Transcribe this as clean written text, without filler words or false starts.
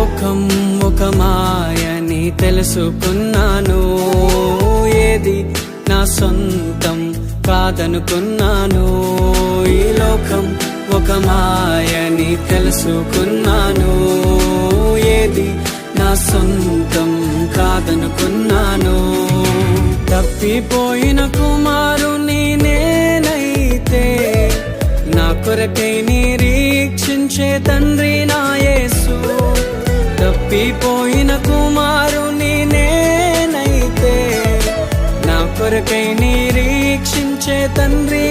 లోకం ఒక మాయని తెలుసుకున్నాను, ఏది నా సొంతం కాదనుకున్నాను. ఈ లోకం ఒక మాయని తెలుసుకున్నాను, ఏది నా సొంతం కాదనుకున్నాను. తప్పిపోయిన కుమారుని నేనైతే, నా కొరకై నిరీక్షించే తండ్రి నా యేసు. తప్పిపోయిన కుమారుని నేనైతే, నా కొరకై నిరీక్షించే తండ్రి